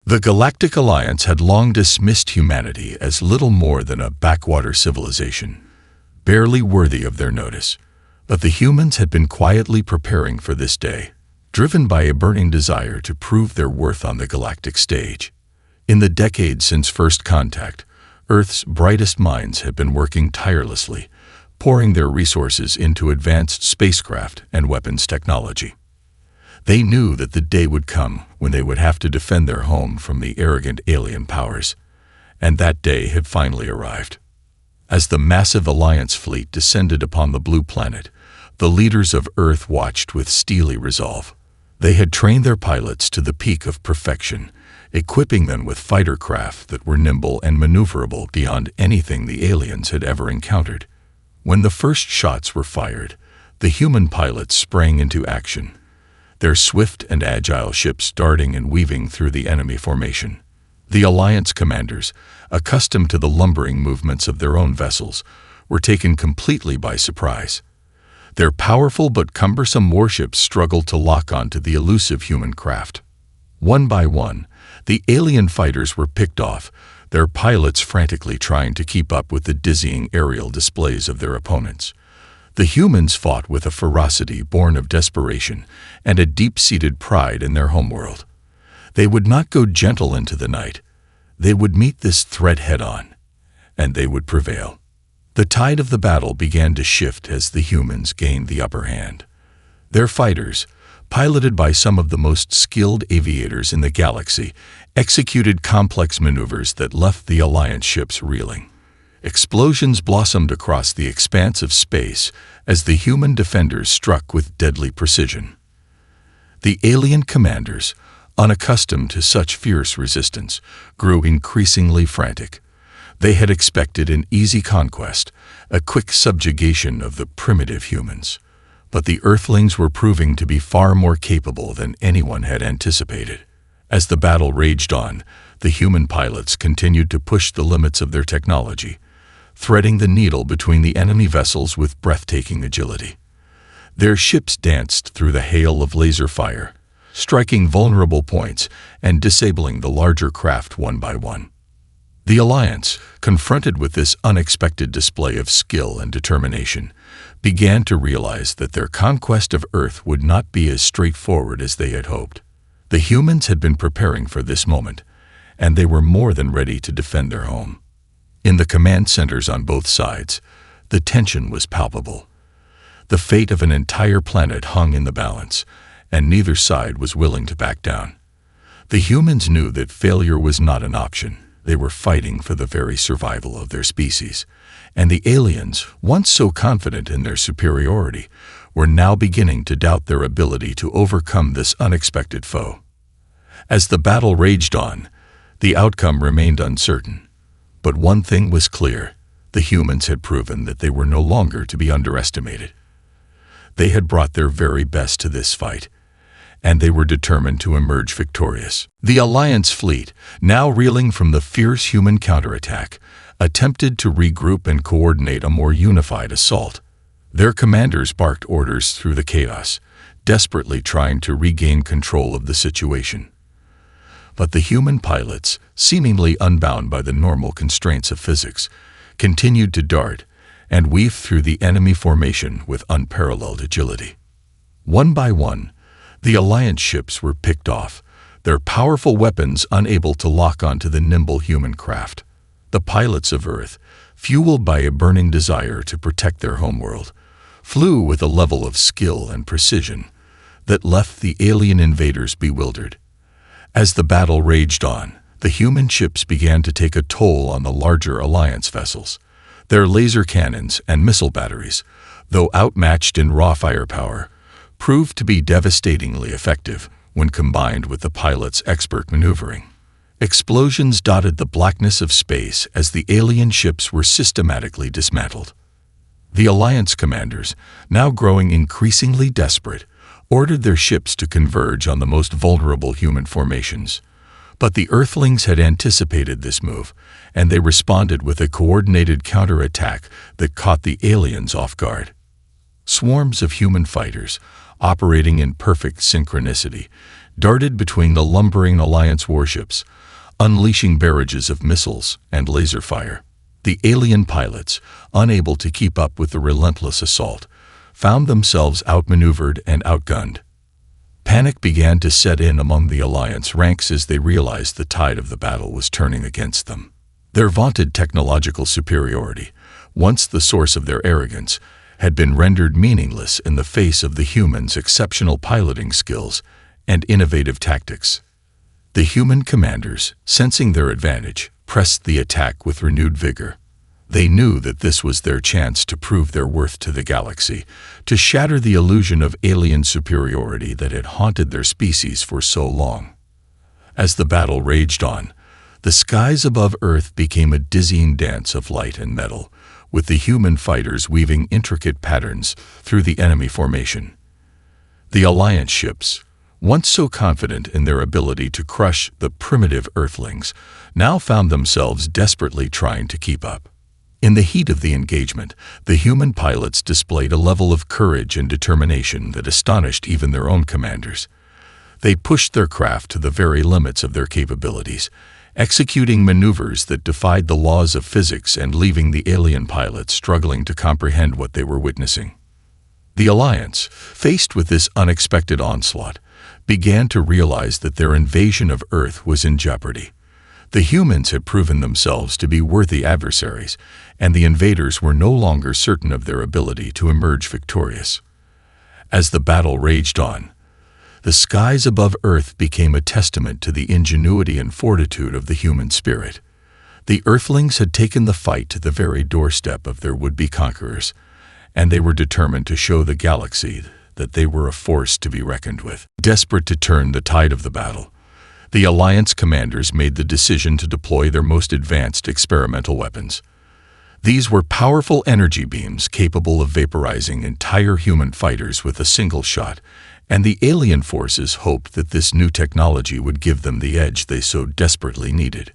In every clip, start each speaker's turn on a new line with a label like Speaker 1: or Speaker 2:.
Speaker 1: The Galactic Alliance had long dismissed humanity as little more than a backwater civilization, barely worthy of their notice. But the humans had been quietly preparing for this day, driven by a burning desire to prove their worth on the galactic stage. In the decades since first contact, Earth's brightest minds had been working tirelessly, pouring their resources into advanced spacecraft and weapons technology. They knew that the day would come when they would have to defend their home from the arrogant alien powers, and that day had finally arrived. As the massive Alliance fleet descended upon the blue planet, the leaders of Earth watched with steely resolve. They had trained their pilots to the peak of perfection, equipping them with fighter craft that were nimble and maneuverable beyond anything the aliens had ever encountered. When the first shots were fired, the human pilots sprang into action, their swift and agile ships darting and weaving through the enemy formation. The Alliance commanders, accustomed to the lumbering movements of their own vessels, were taken completely by surprise. Their powerful but cumbersome warships struggled to lock onto the elusive human craft. One by one, the alien fighters were picked off, their pilots frantically trying to keep up with the dizzying aerial displays of their opponents. The humans fought with a ferocity born of desperation and a deep-seated pride in their homeworld. They would not go gentle into the night. They would meet this threat head-on, and they would prevail. The tide of the battle began to shift as the humans gained the upper hand. Their fighters, piloted by some of the most skilled aviators in the galaxy, executed complex maneuvers that left the Alliance ships reeling. Explosions blossomed across the expanse of space as the human defenders struck with deadly precision. The alien commanders, unaccustomed to such fierce resistance, grew increasingly frantic. They had expected an easy conquest, a quick subjugation of the primitive humans. But the Earthlings were proving to be far more capable than anyone had anticipated. As the battle raged on, the human pilots continued to push the limits of their technology, threading the needle between the enemy vessels with breathtaking agility. Their ships danced through the hail of laser fire, striking vulnerable points and disabling the larger craft one by one. The Alliance, confronted with this unexpected display of skill and determination, began to realize that their conquest of Earth would not be as straightforward as they had hoped. The humans had been preparing for this moment, and they were more than ready to defend their home. In the command centers on both sides, the tension was palpable. The fate of an entire planet hung in the balance, and neither side was willing to back down. The humans knew that failure was not an option. They were fighting for the very survival of their species, and the aliens, once so confident in their superiority, were now beginning to doubt their ability to overcome this unexpected foe. As the battle raged on, the outcome remained uncertain. But one thing was clear: the humans had proven that they were no longer to be underestimated. They had brought their very best to this fight, and they were determined to emerge victorious. The Alliance fleet, now reeling from the fierce human counterattack, attempted to regroup and coordinate a more unified assault. Their commanders barked orders through the chaos, desperately trying to regain control of the situation. But the human pilots, seemingly unbound by the normal constraints of physics, continued to dart and weave through the enemy formation with unparalleled agility. One by one, the Alliance ships were picked off, their powerful weapons unable to lock onto the nimble human craft. The pilots of Earth, fueled by a burning desire to protect their homeworld, flew with a level of skill and precision that left the alien invaders bewildered. As the battle raged on, the human ships began to take a toll on the larger Alliance vessels. Their laser cannons and missile batteries, though outmatched in raw firepower, proved to be devastatingly effective when combined with the pilots' expert maneuvering. Explosions dotted the blackness of space as the alien ships were systematically dismantled. The Alliance commanders, now growing increasingly desperate, ordered their ships to converge on the most vulnerable human formations. But the Earthlings had anticipated this move, and they responded with a coordinated counterattack that caught the aliens off guard. Swarms of human fighters, operating in perfect synchronicity, darted between the lumbering Alliance warships, unleashing barrages of missiles and laser fire. The alien pilots, unable to keep up with the relentless assault, found themselves outmaneuvered and outgunned. Panic began to set in among the Alliance ranks as they realized the tide of the battle was turning against them. Their vaunted technological superiority, once the source of their arrogance, had been rendered meaningless in the face of the humans' exceptional piloting skills and innovative tactics. The human commanders, sensing their advantage, pressed the attack with renewed vigor. They knew that this was their chance to prove their worth to the galaxy, to shatter the illusion of alien superiority that had haunted their species for so long. As the battle raged on, the skies above Earth became a dizzying dance of light and metal, with the human fighters weaving intricate patterns through the enemy formation. The Alliance ships, once so confident in their ability to crush the primitive Earthlings, now found themselves desperately trying to keep up. In the heat of the engagement, the human pilots displayed a level of courage and determination that astonished even their own commanders. They pushed their craft to the very limits of their capabilities, executing maneuvers that defied the laws of physics and leaving the alien pilots struggling to comprehend what they were witnessing. The Alliance, faced with this unexpected onslaught, began to realize that their invasion of Earth was in jeopardy. The humans had proven themselves to be worthy adversaries, and the invaders were no longer certain of their ability to emerge victorious. As the battle raged on, the skies above Earth became a testament to the ingenuity and fortitude of the human spirit. The Earthlings had taken the fight to the very doorstep of their would-be conquerors, and they were determined to show the galaxy that they were a force to be reckoned with. Desperate to turn the tide of the battle, the Alliance commanders made the decision to deploy their most advanced experimental weapons. These were powerful energy beams capable of vaporizing entire human fighters with a single shot, and the alien forces hoped that this new technology would give them the edge they so desperately needed.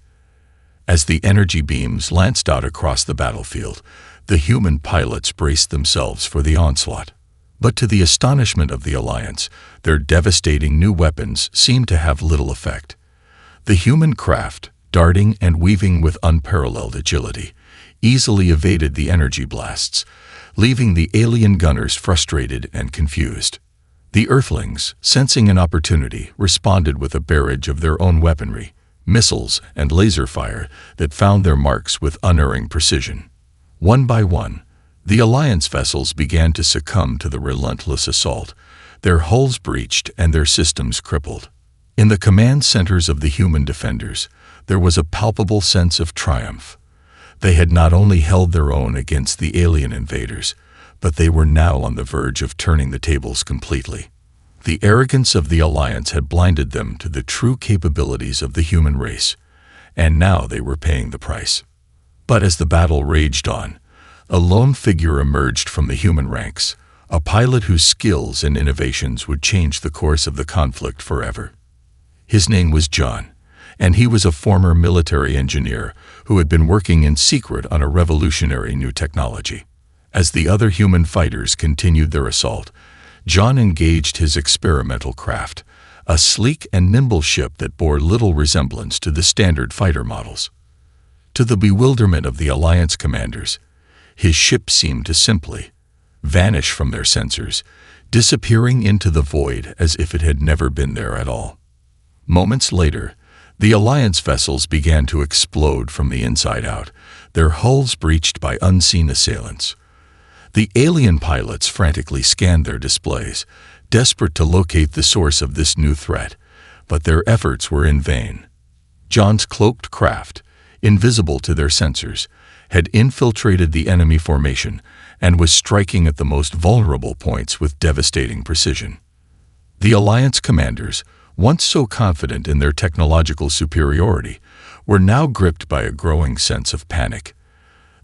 Speaker 1: As the energy beams lanced out across the battlefield, the human pilots braced themselves for the onslaught. But to the astonishment of the Alliance, their devastating new weapons seemed to have little effect. The human craft, darting and weaving with unparalleled agility, easily evaded the energy blasts, leaving the alien gunners frustrated and confused. The Earthlings, sensing an opportunity, responded with a barrage of their own weaponry, missiles and laser fire that found their marks with unerring precision. One by one, the Alliance vessels began to succumb to the relentless assault, their hulls breached and their systems crippled. In the command centers of the human defenders, there was a palpable sense of triumph. They had not only held their own against the alien invaders, but they were now on the verge of turning the tables completely. The arrogance of the Alliance had blinded them to the true capabilities of the human race, and now they were paying the price. But as the battle raged on, a lone figure emerged from the human ranks, a pilot whose skills and innovations would change the course of the conflict forever. His name was John, and he was a former military engineer who had been working in secret on a revolutionary new technology. As the other human fighters continued their assault, John engaged his experimental craft, a sleek and nimble ship that bore little resemblance to the standard fighter models. To the bewilderment of the Alliance commanders, his ship seemed to simply vanish from their sensors, disappearing into the void as if it had never been there at all. Moments later, the Alliance vessels began to explode from the inside out, their hulls breached by unseen assailants. The alien pilots frantically scanned their displays, desperate to locate the source of this new threat, but their efforts were in vain. John's cloaked craft, invisible to their sensors, had infiltrated the enemy formation and was striking at the most vulnerable points with devastating precision. The Alliance commanders, once so confident in their technological superiority, were now gripped by a growing sense of panic.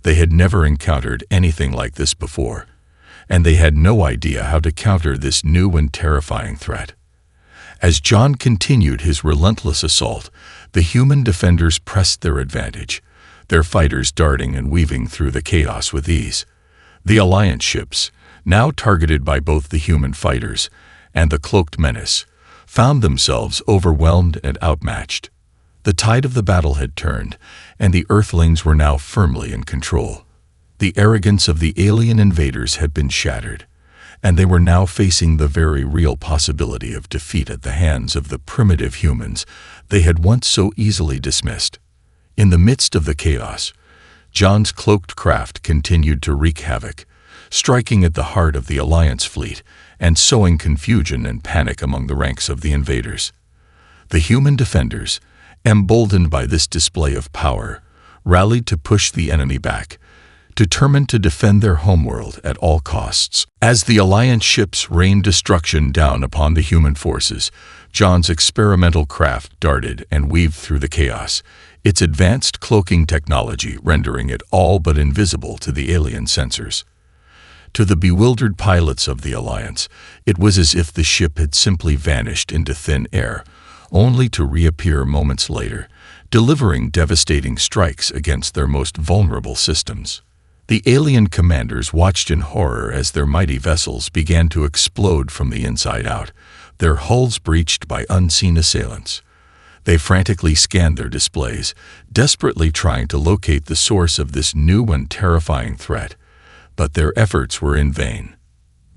Speaker 1: They had never encountered anything like this before, and they had no idea how to counter this new and terrifying threat. As John continued his relentless assault, the human defenders pressed their advantage, their fighters darting and weaving through the chaos with ease. The Alliance ships, now targeted by both the human fighters and the cloaked menace, found themselves overwhelmed and outmatched. The tide of the battle had turned, and the Earthlings were now firmly in control. The arrogance of the alien invaders had been shattered, and they were now facing the very real possibility of defeat at the hands of the primitive humans they had once so easily dismissed. In the midst of the chaos, John's cloaked craft continued to wreak havoc, striking at the heart of the Alliance fleet and sowing confusion and panic among the ranks of the invaders. The human defenders, emboldened by this display of power, rallied to push the enemy back, determined to defend their homeworld at all costs. As the Alliance ships rained destruction down upon the human forces, John's experimental craft darted and weaved through the chaos, its advanced cloaking technology rendering it all but invisible to the alien sensors. To the bewildered pilots of the Alliance, it was as if the ship had simply vanished into thin air, only to reappear moments later, delivering devastating strikes against their most vulnerable systems. The alien commanders watched in horror as their mighty vessels began to explode from the inside out, their hulls breached by unseen assailants. They frantically scanned their displays, desperately trying to locate the source of this new and terrifying threat, but their efforts were in vain.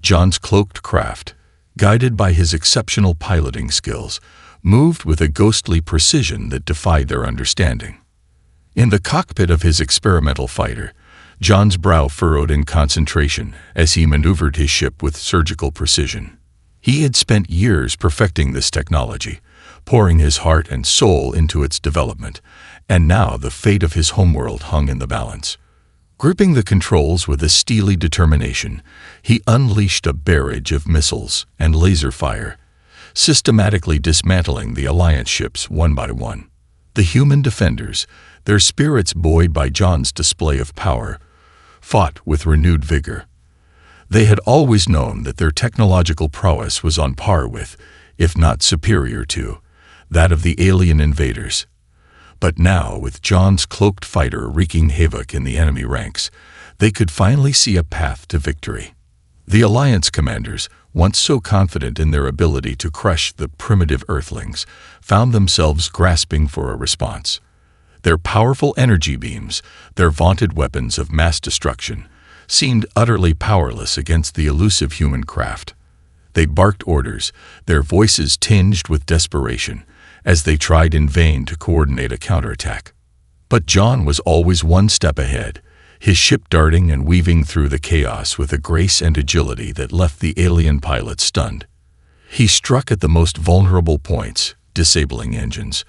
Speaker 1: John's cloaked craft, guided by his exceptional piloting skills, moved with a ghostly precision that defied their understanding. In the cockpit of his experimental fighter, John's brow furrowed in concentration as he maneuvered his ship with surgical precision. He had spent years perfecting this technology, pouring his heart and soul into its development, and now the fate of his homeworld hung in the balance. Gripping the controls with a steely determination, he unleashed a barrage of missiles and laser fire, systematically dismantling the Alliance ships one by one. The human defenders, their spirits buoyed by John's display of power, fought with renewed vigor. They had always known that their technological prowess was on par with, if not superior to, that of the alien invaders. But now, with John's cloaked fighter wreaking havoc in the enemy ranks, they could finally see a path to victory. The Alliance commanders, once so confident in their ability to crush the primitive Earthlings, found themselves grasping for a response. Their powerful energy beams, their vaunted weapons of mass destruction, seemed utterly powerless against the elusive human craft. They barked orders, their voices tinged with desperation, as they tried in vain to coordinate a counterattack. But John was always one step ahead, his ship darting and weaving through the chaos with a grace and agility that left the alien pilots stunned. He struck at the most vulnerable points, disabling engines,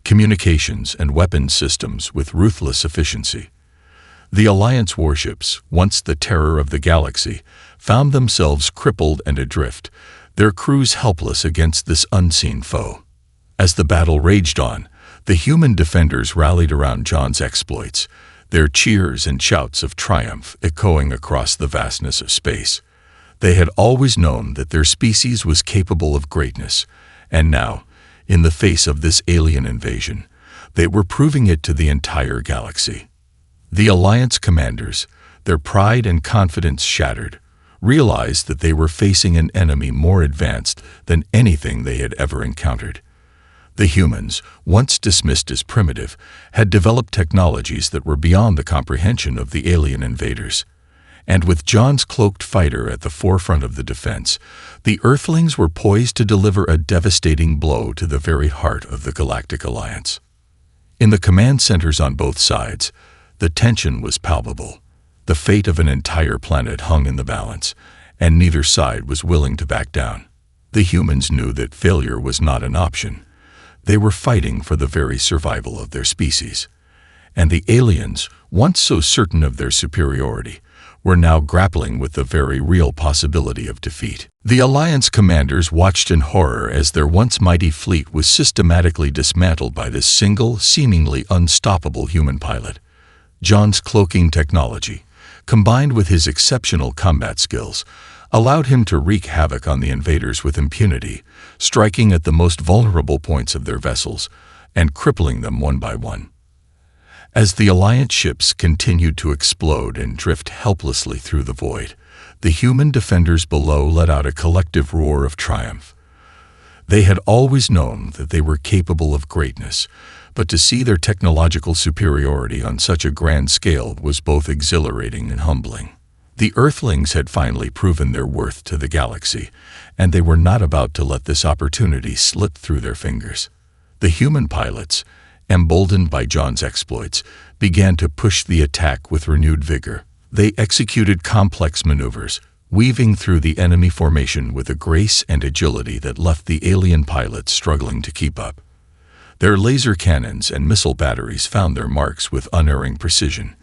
Speaker 1: communications, and weapons systems with ruthless efficiency. The Alliance warships, once the terror of the galaxy, found themselves crippled and adrift, their crews helpless against this unseen foe. As the battle raged on, the human defenders rallied around John's exploits, their cheers and shouts of triumph echoing across the vastness of space. They had always known that their species was capable of greatness, and now, in the face of this alien invasion, they were proving it to the entire galaxy. The Alliance commanders, their pride and confidence shattered, realized that they were facing an enemy more advanced than anything they had ever encountered. The humans, once dismissed as primitive, had developed technologies that were beyond the comprehension of the alien invaders. And with John's cloaked fighter at the forefront of the defense, the Earthlings were poised to deliver a devastating blow to the very heart of the Galactic Alliance. In the command centers on both sides, the tension was palpable. The fate of an entire planet hung in the balance, and neither side was willing to back down. The humans knew that failure was not an option. They were fighting for the very survival of their species. And the aliens, once so certain of their superiority, were now grappling with the very real possibility of defeat. The Alliance commanders watched in horror as their once mighty fleet was systematically dismantled by this single, seemingly unstoppable human pilot. John's cloaking technology, combined with his exceptional combat skills, allowed him to wreak havoc on the invaders with impunity, striking at the most vulnerable points of their vessels and crippling them one by one. As the Alliance ships continued to explode and drift helplessly through the void, the human defenders below let out a collective roar of triumph. They had always known that they were capable of greatness, but to see their technological superiority on such a grand scale was both exhilarating and humbling. The Earthlings had finally proven their worth to the galaxy, and they were not about to let this opportunity slip through their fingers. The human pilots, emboldened by John's exploits, began to push the attack with renewed vigor. They executed complex maneuvers, weaving through the enemy formation with a grace and agility that left the alien pilots struggling to keep up. Their laser cannons and missile batteries found their marks with unerring precision,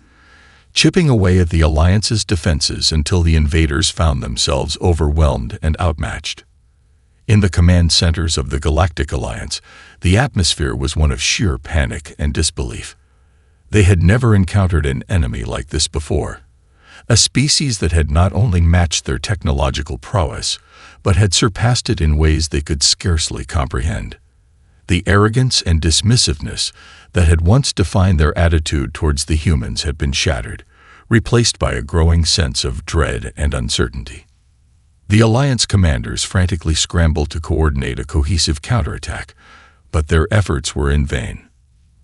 Speaker 1: chipping away at the Alliance's defenses until the invaders found themselves overwhelmed and outmatched. In the command centers of the Galactic Alliance, the atmosphere was one of sheer panic and disbelief. They had never encountered an enemy like this before, a species that had not only matched their technological prowess, but had surpassed it in ways they could scarcely comprehend. The arrogance and dismissiveness that had once defined their attitude towards the humans had been shattered, replaced by a growing sense of dread and uncertainty. The Alliance commanders frantically scrambled to coordinate a cohesive counterattack, but their efforts were in vain.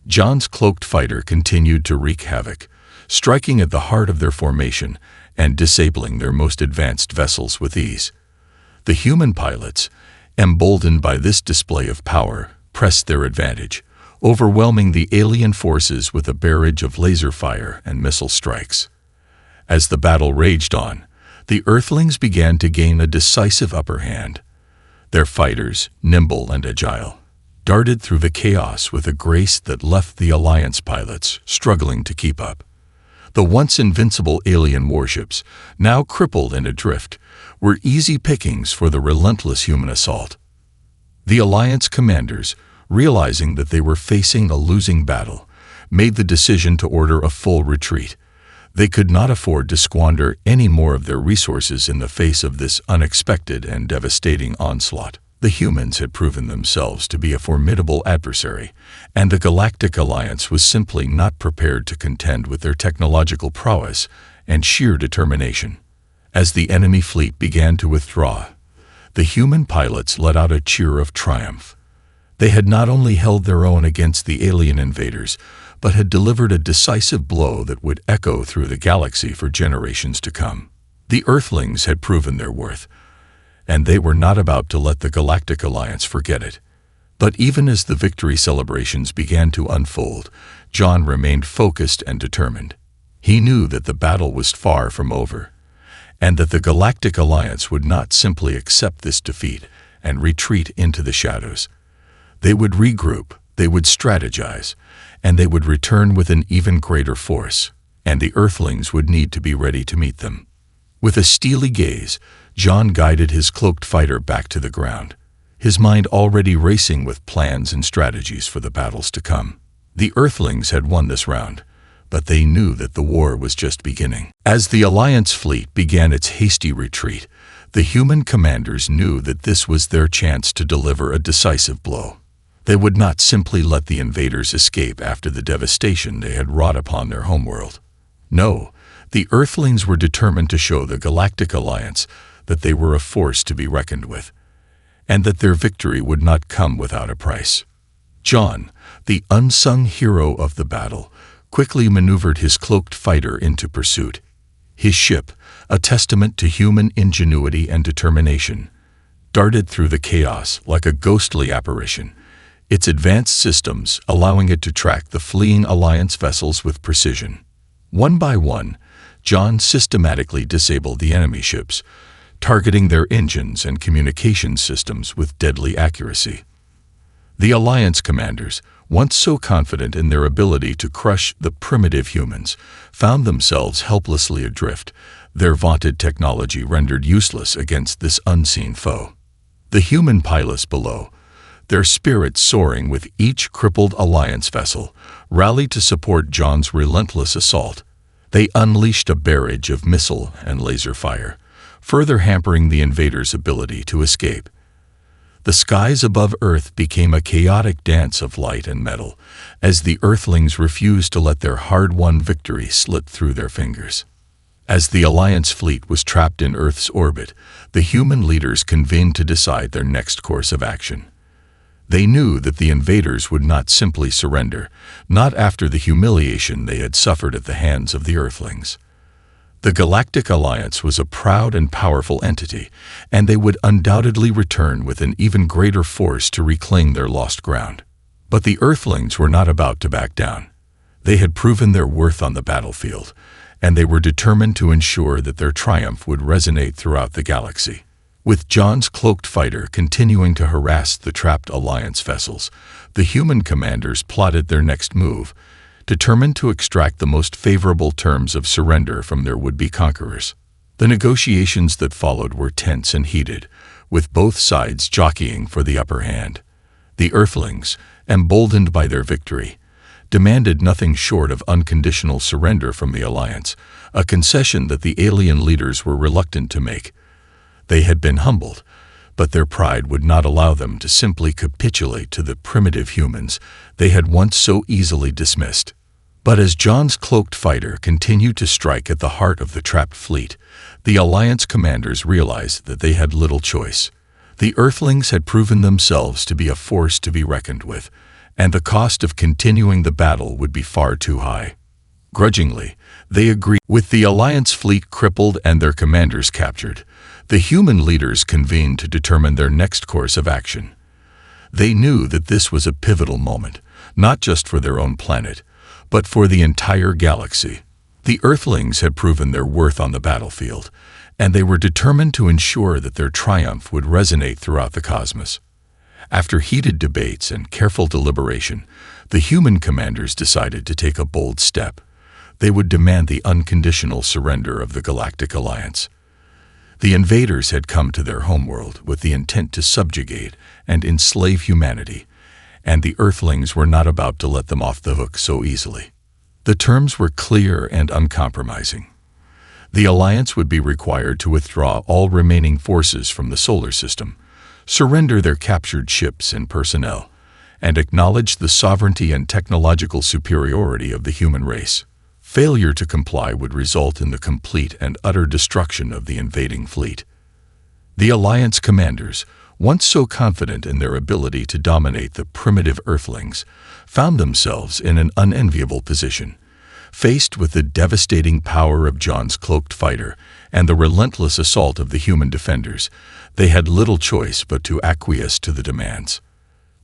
Speaker 1: John's cloaked fighter continued to wreak havoc, striking at the heart of their formation and disabling their most advanced vessels with ease. The human pilots, emboldened by this display of power, pressed their advantage, overwhelming the alien forces with a barrage of laser fire and missile strikes. As the battle raged on, the Earthlings began to gain a decisive upper hand. Their fighters, nimble and agile, darted through the chaos with a grace that left the Alliance pilots struggling to keep up. The once invincible alien warships, now crippled and adrift, were easy pickings for the relentless human assault. The Alliance commanders, realizing that they were facing a losing battle, made the decision to order a full retreat. They could not afford to squander any more of their resources in the face of this unexpected and devastating onslaught. The humans had proven themselves to be a formidable adversary, and the Galactic Alliance was simply not prepared to contend with their technological prowess and sheer determination. As the enemy fleet began to withdraw, the human pilots let out a cheer of triumph. They had not only held their own against the alien invaders, but had delivered a decisive blow that would echo through the galaxy for generations to come. The Earthlings had proven their worth, and they were not about to let the Galactic Alliance forget it. But even as the victory celebrations began to unfold, John remained focused and determined. He knew that the battle was far from over, and that the Galactic Alliance would not simply accept this defeat and retreat into the shadows. They would regroup, they would strategize, and they would return with an even greater force, and the Earthlings would need to be ready to meet them. With a steely gaze, John guided his cloaked fighter back to the ground, his mind already racing with plans and strategies for the battles to come. The Earthlings had won this round, but they knew that the war was just beginning. As the Alliance fleet began its hasty retreat, the human commanders knew that this was their chance to deliver a decisive blow. They would not simply let the invaders escape after the devastation they had wrought upon their homeworld. No, the Earthlings were determined to show the Galactic Alliance that they were a force to be reckoned with, and that their victory would not come without a price. John, the unsung hero of the battle, quickly maneuvered his cloaked fighter into pursuit. His ship, a testament to human ingenuity and determination, darted through the chaos like a ghostly apparition, its advanced systems allowing it to track the fleeing Alliance vessels with precision. One by one, John systematically disabled the enemy ships, targeting their engines and communication systems with deadly accuracy. The Alliance commanders, once so confident in their ability to crush the primitive humans, found themselves helplessly adrift, their vaunted technology rendered useless against this unseen foe. The human pilots below, their spirits soaring with each crippled Alliance vessel, rallied to support John's relentless assault. They unleashed a barrage of missile and laser fire, further hampering the invaders' ability to escape. The skies above Earth became a chaotic dance of light and metal, as the Earthlings refused to let their hard-won victory slip through their fingers. As the Alliance fleet was trapped in Earth's orbit, the human leaders convened to decide their next course of action. They knew that the invaders would not simply surrender, not after the humiliation they had suffered at the hands of the Earthlings. The Galactic Alliance was a proud and powerful entity, and they would undoubtedly return with an even greater force to reclaim their lost ground. But the Earthlings were not about to back down. They had proven their worth on the battlefield, and they were determined to ensure that their triumph would resonate throughout the galaxy. With John's cloaked fighter continuing to harass the trapped Alliance vessels, the human commanders plotted their next move, determined to extract the most favorable terms of surrender from their would-be conquerors. The negotiations that followed were tense and heated, with both sides jockeying for the upper hand. The Earthlings, emboldened by their victory, demanded nothing short of unconditional surrender from the Alliance, a concession that the alien leaders were reluctant to make. They had been humbled, but their pride would not allow them to simply capitulate to the primitive humans they had once so easily dismissed. But as John's cloaked fighter continued to strike at the heart of the trapped fleet, the Alliance commanders realized that they had little choice. The Earthlings had proven themselves to be a force to be reckoned with, and the cost of continuing the battle would be far too high. Grudgingly, they agreed. With the Alliance fleet crippled and their commanders captured, the human leaders convened to determine their next course of action. They knew that this was a pivotal moment, not just for their own planet, but for the entire galaxy. The Earthlings had proven their worth on the battlefield, and they were determined to ensure that their triumph would resonate throughout the cosmos. After heated debates and careful deliberation, the human commanders decided to take a bold step. They would demand the unconditional surrender of the Galactic Alliance. The invaders had come to their homeworld with the intent to subjugate and enslave humanity, and the Earthlings were not about to let them off the hook so easily. The terms were clear and uncompromising. The Alliance would be required to withdraw all remaining forces from the solar system, surrender their captured ships and personnel, and acknowledge the sovereignty and technological superiority of the human race. Failure to comply would result in the complete and utter destruction of the invading fleet. The Alliance commanders, once so confident in their ability to dominate the primitive Earthlings, found themselves in an unenviable position. Faced with the devastating power of John's cloaked fighter and the relentless assault of the human defenders, they had little choice but to acquiesce to the demands.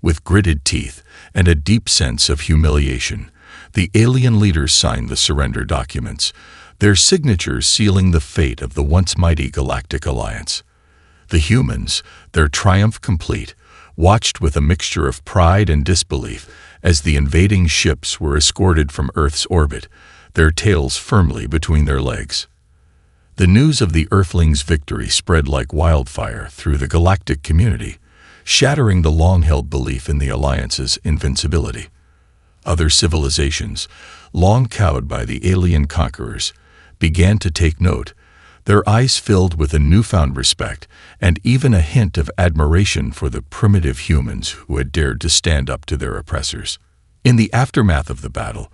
Speaker 1: With gritted teeth and a deep sense of humiliation, the alien leaders signed the surrender documents, their signatures sealing the fate of the once mighty Galactic Alliance. The humans, their triumph complete, watched with a mixture of pride and disbelief as the invading ships were escorted from Earth's orbit, their tails firmly between their legs. The news of the Earthlings' victory spread like wildfire through the galactic community, shattering the long-held belief in the Alliance's invincibility. Other civilizations, long cowed by the alien conquerors, began to take note, their eyes filled with a newfound respect and even a hint of admiration for the primitive humans who had dared to stand up to their oppressors. In the aftermath of the battle,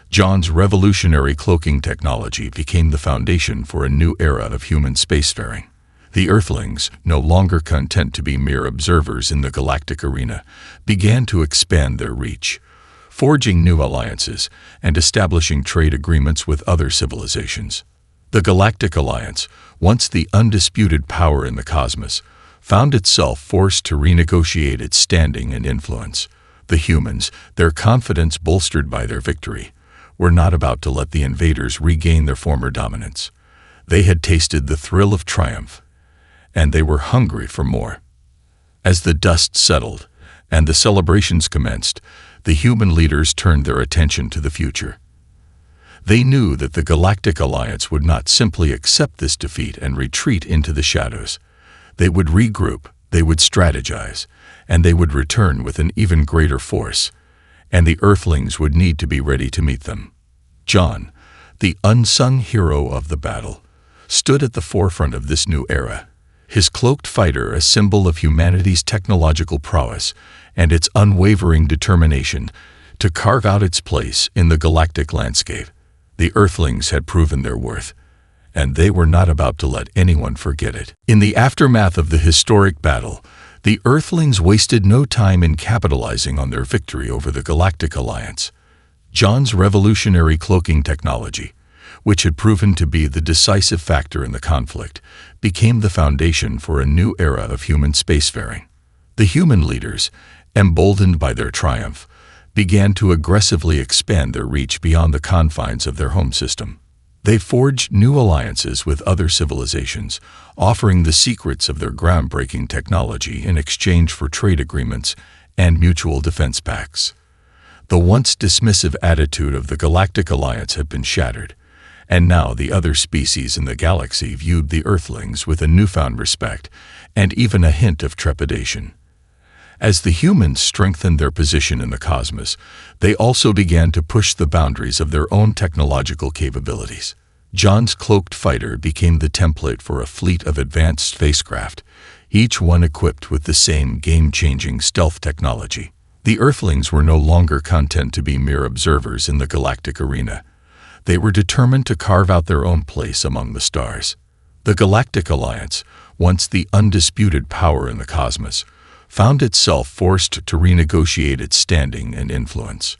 Speaker 1: John's revolutionary cloaking technology became the foundation for a new era of human spacefaring. The Earthlings, no longer content to be mere observers in the galactic arena, began to expand their reach, forging new alliances and establishing trade agreements with other civilizations. The Galactic Alliance, once the undisputed power in the cosmos, found itself forced to renegotiate its standing and influence. The humans, their confidence bolstered by their victory, were not about to let the invaders regain their former dominance. They had tasted the thrill of triumph, and they were hungry for more. As the dust settled and the celebrations commenced, the human leaders turned their attention to the future. They knew that the Galactic Alliance would not simply accept this defeat and retreat into the shadows. They would regroup, they would strategize, and they would return with an even greater force, and the Earthlings would need to be ready to meet them. John, the unsung hero of the battle, stood at the forefront of this new era, his cloaked fighter a symbol of humanity's technological prowess and its unwavering determination to carve out its place in the galactic landscape. The Earthlings had proven their worth, and they were not about to let anyone forget it. In the aftermath of the historic battle, The Earthlings wasted no time in capitalizing on their victory over the Galactic Alliance. John's revolutionary cloaking technology, which had proven to be the decisive factor in the conflict, became the foundation for a new era of human spacefaring. The human leaders, emboldened by their triumph, began to aggressively expand their reach beyond the confines of their home system. They forged new alliances with other civilizations, offering the secrets of their groundbreaking technology in exchange for trade agreements and mutual defense pacts. The once dismissive attitude of the Galactic Alliance had been shattered, and now the other species in the galaxy viewed the Earthlings with a newfound respect and even a hint of trepidation. As the humans strengthened their position in the cosmos, they also began to push the boundaries of their own technological capabilities. John's cloaked fighter became the template for a fleet of advanced spacecraft, each one equipped with the same game-changing stealth technology. The Earthlings were no longer content to be mere observers in the galactic arena. They were determined to carve out their own place among the stars. The Galactic Alliance, once the undisputed power in the cosmos, found itself forced to renegotiate its standing and influence.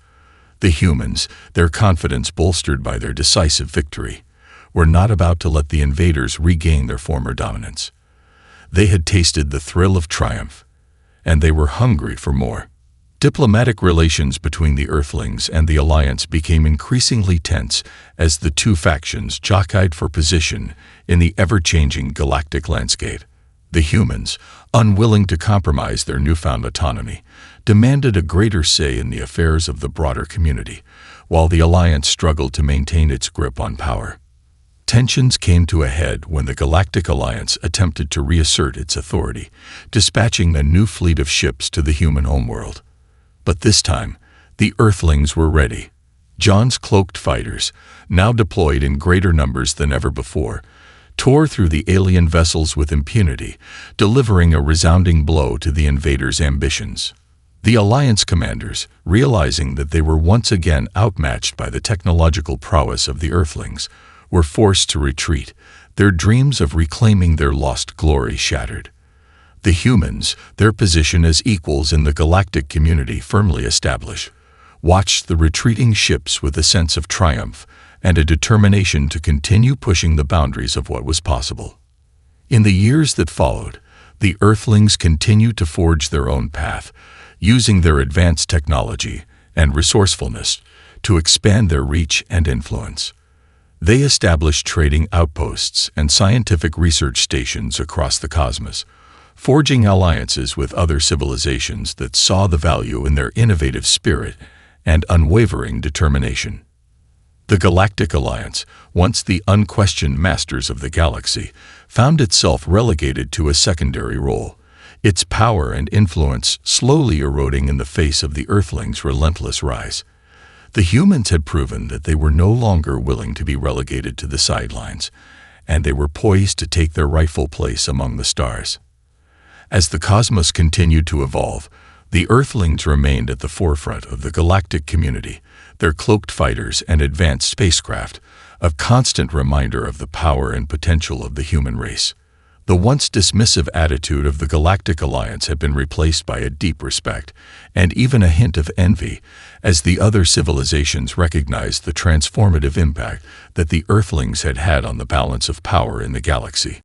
Speaker 1: The humans, their confidence bolstered by their decisive victory, were not about to let the invaders regain their former dominance. They had tasted the thrill of triumph, and they were hungry for more. Diplomatic relations between the Earthlings and the Alliance became increasingly tense as the two factions jockeyed for position in the ever-changing galactic landscape. The humans, unwilling to compromise their newfound autonomy, demanded a greater say in the affairs of the broader community, while the Alliance struggled to maintain its grip on power. Tensions came to a head when the Galactic Alliance attempted to reassert its authority, dispatching a new fleet of ships to the human homeworld. But this time, the Earthlings were ready. John's cloaked fighters, now deployed in greater numbers than ever before, tore through the alien vessels with impunity, delivering a resounding blow to the invaders' ambitions. The Alliance commanders, realizing that they were once again outmatched by the technological prowess of the Earthlings, were forced to retreat, their dreams of reclaiming their lost glory shattered. The humans, their position as equals in the galactic community firmly established, watched the retreating ships with a sense of triumph and a determination to continue pushing the boundaries of what was possible. In the years that followed, the Earthlings continued to forge their own path, using their advanced technology and resourcefulness to expand their reach and influence. They established trading outposts and scientific research stations across the cosmos, forging alliances with other civilizations that saw the value in their innovative spirit and unwavering determination. The Galactic Alliance, once the unquestioned masters of the galaxy, found itself relegated to a secondary role, its power and influence slowly eroding in the face of the Earthlings' relentless rise. The humans had proven that they were no longer willing to be relegated to the sidelines, and they were poised to take their rightful place among the stars. As the cosmos continued to evolve, the Earthlings remained at the forefront of the galactic community, their cloaked fighters and advanced spacecraft, a constant reminder of the power and potential of the human race. The once dismissive attitude of the Galactic Alliance had been replaced by a deep respect and even a hint of envy as the other civilizations recognized the transformative impact that the Earthlings had had on the balance of power in the galaxy.